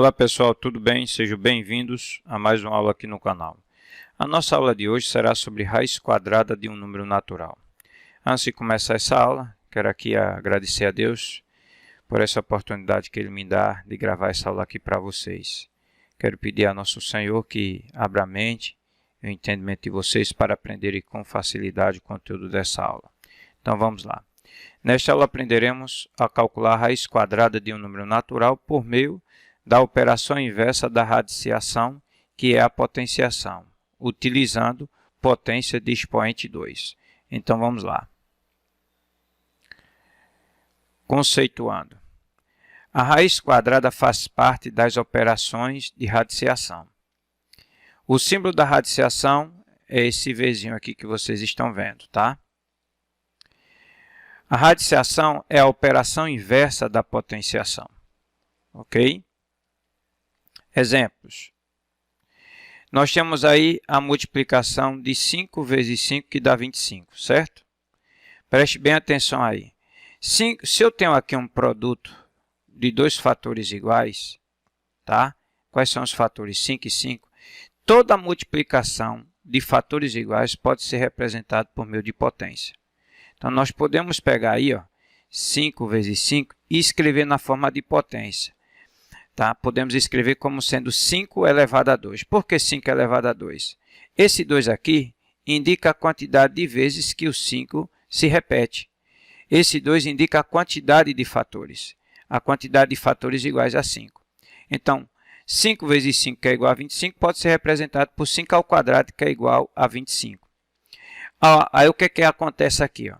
Olá pessoal, tudo bem? Sejam bem-vindos a mais uma aula aqui no canal. A nossa aula de hoje será sobre raiz quadrada de um número natural. Antes de começar essa aula, quero aqui agradecer a Deus por essa oportunidade que Ele me dá de gravar essa aula aqui para vocês. Quero pedir a nosso Senhor que abra a mente e o entendimento de vocês para aprenderem com facilidade o conteúdo dessa aula. Então vamos lá. Nesta aula aprenderemos a calcular a raiz quadrada de um número natural por meio da operação inversa da radiciação, que é a potenciação, utilizando potência de expoente 2. Então vamos lá. Conceituando. A raiz quadrada faz parte das operações de radiciação. O símbolo da radiciação é esse Vzinho aqui que vocês estão vendo, tá? A radiciação é a operação inversa da potenciação, ok? Exemplos. Nós temos aí a multiplicação de 5 vezes 5, que dá 25, certo? Preste bem atenção aí. Se eu tenho aqui um produto de dois fatores iguais, tá? Quais são os fatores 5 e 5? Toda multiplicação de fatores iguais pode ser representada por meio de potência. Então, nós podemos pegar aí, ó, 5 vezes 5 e escrever na forma de potência. Tá? Podemos escrever como sendo 5 elevado a 2. Por que 5 elevado a 2? Esse 2 aqui indica a quantidade de vezes que o 5 se repete. Esse 2 indica a quantidade de fatores. A quantidade de fatores iguais a 5. Então, 5 vezes 5, que é igual a 25, pode ser representado por 5 ao quadrado, que é igual a 25. Aí o que acontece aqui? Ó?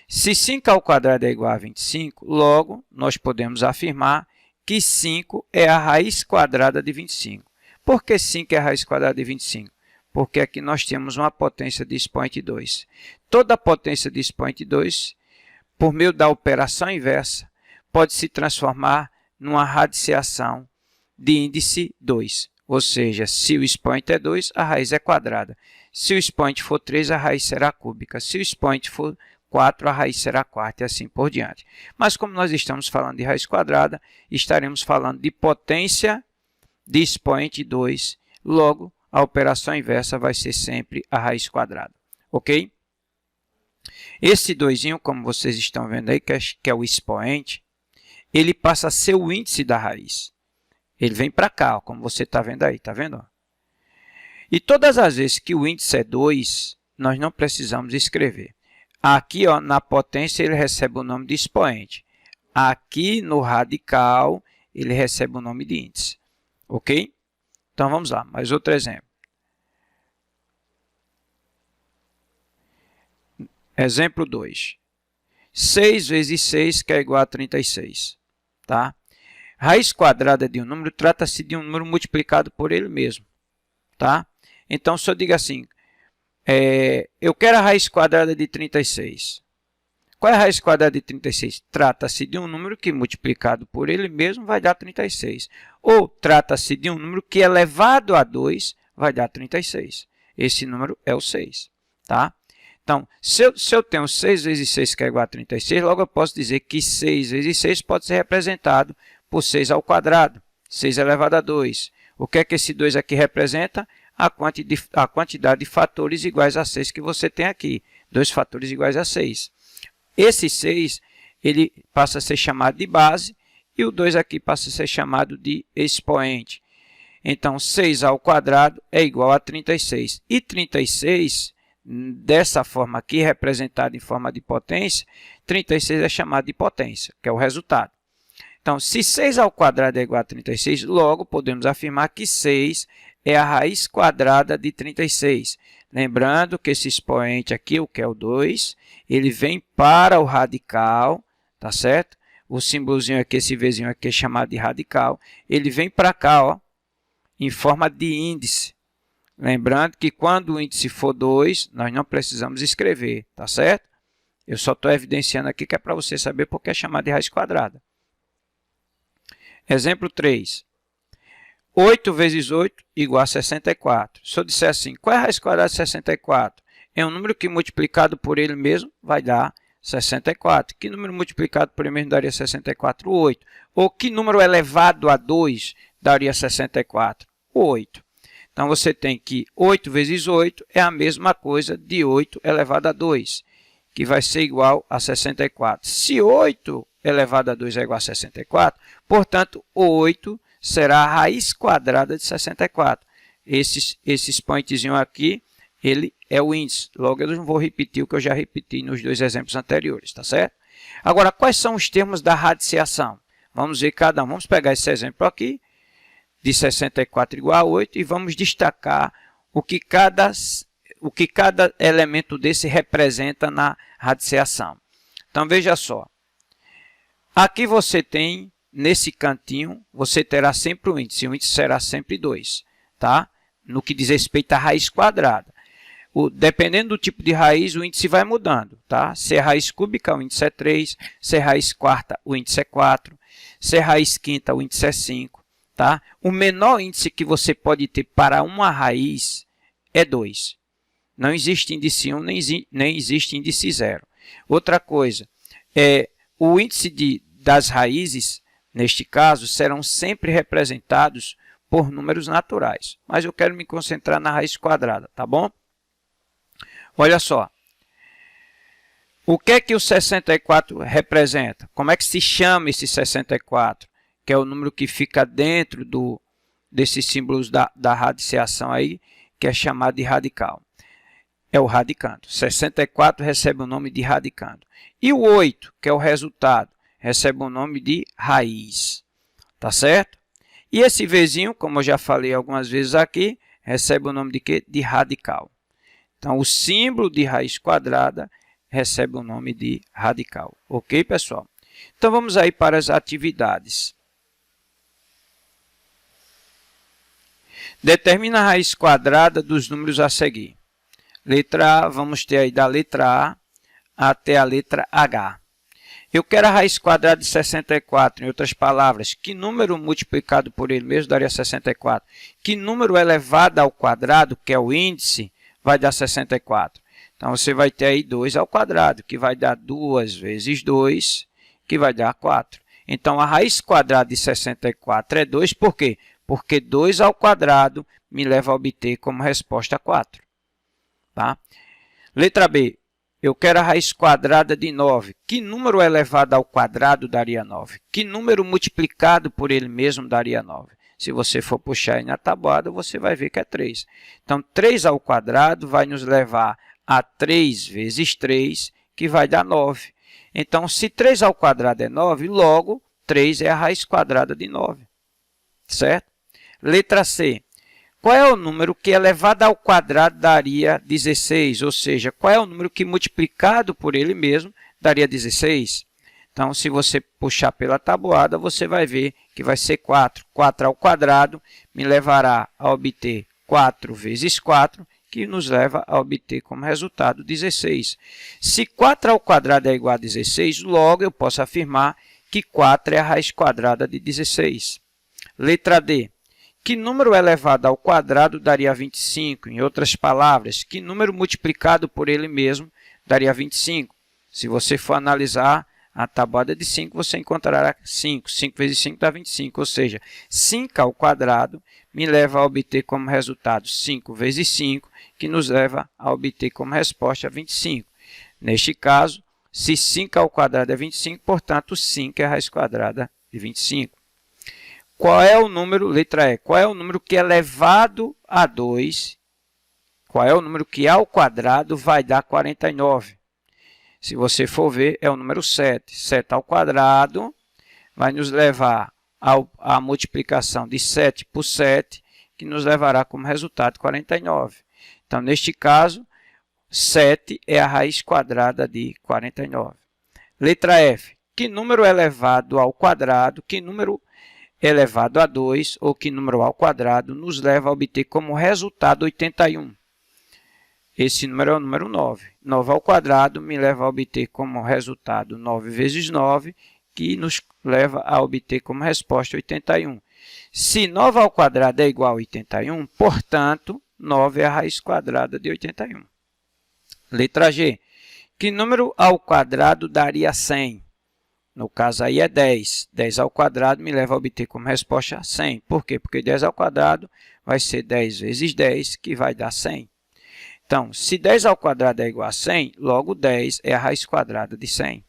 Se 5 ao quadrado é igual a 25, logo nós podemos afirmar que 5 é a raiz quadrada de 25. Por que 5 é a raiz quadrada de 25? Porque aqui nós temos uma potência de expoente 2. Toda potência de expoente 2, por meio da operação inversa, pode se transformar numa radiciação de índice 2. Ou seja, se o expoente é 2, a raiz é quadrada. Se o expoente for 3, a raiz será cúbica. Se o expoente for 4, a raiz será quarta e assim por diante. Mas como nós estamos falando de raiz quadrada, estaremos falando de potência de expoente 2. Logo, a operação inversa vai ser sempre a raiz quadrada. Ok? Esse 2, como vocês estão vendo aí, que é o expoente, ele passa a ser o índice da raiz. Ele vem para cá, ó, como você está vendo aí. Está vendo? E todas as vezes que o índice é 2, nós não precisamos escrever. Aqui, ó, na potência, ele recebe o nome de expoente. Aqui, no radical, ele recebe o nome de índice. Ok? Então, vamos lá. Mais outro exemplo. Exemplo 2. 6 vezes 6, que é igual a 36. Tá? Raiz quadrada de um número trata-se de um número multiplicado por ele mesmo. Tá? Então, se eu digo assim... eu quero a raiz quadrada de 36. Qual é a raiz quadrada de 36? Trata-se de um número que, multiplicado por ele mesmo, vai dar 36. Ou trata-se de um número que, elevado a 2, vai dar 36. Esse número é o 6. Tá? Então, se eu tenho 6 vezes 6, que é igual a 36, logo eu posso dizer que 6 vezes 6 pode ser representado por 6 ao quadrado. 6 elevado a 2. O que é que esse 2 aqui representa? A quantidade de fatores iguais a 6 que você tem aqui. 2 fatores iguais a 6. Esse 6 ele passa a ser chamado de base e o 2 aqui passa a ser chamado de expoente. Então, 6 ao quadrado é igual a 36. E 36, dessa forma aqui, representado em forma de potência, 36 é chamado de potência, que é o resultado. Então, se 6 ao quadrado é igual a 36, logo podemos afirmar que 6 é a raiz quadrada de 36. Lembrando que esse expoente aqui, o que é o 2, ele vem para o radical, tá certo? O símbolozinho aqui, esse Vzinho aqui é chamado de radical. Ele vem para cá, ó, em forma de índice. Lembrando que quando o índice for 2, nós não precisamos escrever, tá certo? Eu só estou evidenciando aqui que é para você saber porque é chamado de raiz quadrada. Exemplo 3. 8 vezes 8 igual a 64. Se eu disser assim, qual é a raiz quadrada de 64? É um número que multiplicado por ele mesmo vai dar 64. Que número multiplicado por ele mesmo daria 64? 8. Ou que número elevado a 2 daria 64? 8. Então, você tem que 8 vezes 8 é a mesma coisa de 8 elevado a 2, que vai ser igual a 64. Se 8 elevado a 2 é igual a 64, portanto, 8 será a raiz quadrada de 64. Esse expoentezinho aqui, ele é o índice. Logo, eu não vou repetir o que eu já repeti nos dois exemplos anteriores, tá certo? Agora, quais são os termos da radiciação? Vamos ver cada um. Vamos pegar esse exemplo aqui, de 64 igual a 8, e vamos destacar o que cada elemento desse representa na radiciação. Então, veja só. Aqui você tem, nesse cantinho, você terá sempre o índice será sempre 2, tá? No que diz respeito à raiz quadrada. Dependendo do tipo de raiz, o índice vai mudando, tá? Se é raiz cúbica, o índice é 3. Se é raiz quarta, o índice é 4. Se é raiz quinta, o índice é 5. Tá? O menor índice que você pode ter para uma raiz é 2. Não existe índice 1, nem existe índice 0. Outra coisa, o índice das raízes, neste caso, serão sempre representados por números naturais. Mas eu quero me concentrar na raiz quadrada, tá bom? Olha só. O que é que o 64 representa? Como é que se chama esse 64? Que é o número que fica dentro desses símbolos da radiciação aí, que é chamado de radical. É o radicando. 64 recebe o nome de radicando. E o 8, que é o resultado, recebe o nome de raiz. Tá certo? E esse Vzinho, como eu já falei algumas vezes aqui, recebe o nome de quê? De radical. Então, o símbolo de raiz quadrada recebe o nome de radical. Ok, pessoal? Então, vamos aí para as atividades. Determina a raiz quadrada dos números a seguir. Letra A, vamos ter aí da letra A até a letra H. Eu quero a raiz quadrada de 64, em outras palavras, que número multiplicado por ele mesmo daria 64? Que número elevado ao quadrado, que é o índice, vai dar 64? Então, você vai ter aí 2 ao quadrado, que vai dar 2 vezes 2, que vai dar 4. Então, a raiz quadrada de 64 é 2, por quê? Porque 2 ao quadrado me leva a obter como resposta 4. Tá? Letra B. Eu quero a raiz quadrada de 9. Que número elevado ao quadrado daria 9? Que número multiplicado por ele mesmo daria 9? Se você for puxar aí na tabuada, você vai ver que é 3. Então, 3 ao quadrado vai nos levar a 3 vezes 3, que vai dar 9. Então, se 3 ao quadrado é 9, logo, 3 é a raiz quadrada de 9. Certo? Letra C. Qual é o número que elevado ao quadrado daria 16? Ou seja, qual é o número que multiplicado por ele mesmo daria 16? Então, se você puxar pela tabuada, você vai ver que vai ser 4. 4 ao quadrado me levará a obter 4 vezes 4, que nos leva a obter como resultado 16. Se 4 ao quadrado é igual a 16, logo eu posso afirmar que 4 é a raiz quadrada de 16. Letra D. Que número elevado ao quadrado daria 25? Em outras palavras, que número multiplicado por ele mesmo daria 25? Se você for analisar a tabuada de 5, você encontrará 5. 5 vezes 5 dá 25, ou seja, 5 ao quadrado me leva a obter como resultado 5 vezes 5, que nos leva a obter como resposta 25. Neste caso, se 5 ao quadrado é 25, portanto, 5 é a raiz quadrada de 25. Qual é o número, letra E, qual é o número que elevado a 2, qual é o número que ao quadrado vai dar 49? Se você for ver, é o número 7. 7 ao quadrado vai nos levar à multiplicação de 7 por 7, que nos levará como resultado 49. Então, neste caso, 7 é a raiz quadrada de 49. Letra F. Que número elevado ao quadrado, que número elevado a 2, ou que número ao quadrado, nos leva a obter como resultado 81. Esse número é o número 9. 9 ao quadrado me leva a obter como resultado 9 vezes 9, que nos leva a obter como resposta 81. Se 9 ao quadrado é igual a 81, portanto, 9 é a raiz quadrada de 81. Letra G. Que número ao quadrado daria 100? No caso aí é 10. 10 ao quadrado me leva a obter como resposta 100. Por quê? Porque 10 ao quadrado vai ser 10 vezes 10, que vai dar 100. Então, se 10 ao quadrado é igual a 100, logo 10 é a raiz quadrada de 100.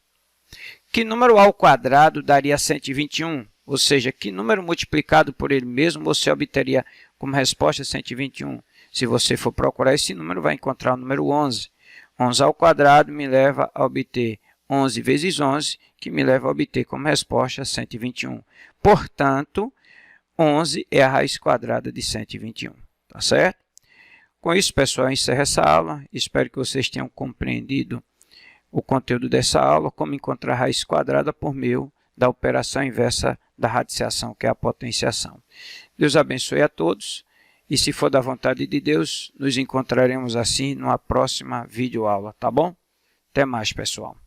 Que número ao quadrado daria 121? Ou seja, que número multiplicado por ele mesmo você obteria como resposta 121? Se você for procurar esse número, vai encontrar o número 11. 11 ao quadrado me leva a obter 11 vezes 11, que me leva a obter como resposta 121. Portanto, 11 é a raiz quadrada de 121. Tá certo? Com isso, pessoal, eu encerro essa aula. Espero que vocês tenham compreendido o conteúdo dessa aula, como encontrar a raiz quadrada por meio da operação inversa da radiciação, que é a potenciação. Deus abençoe a todos e, se for da vontade de Deus, nos encontraremos assim numa próxima videoaula, tá bom? Até mais, pessoal.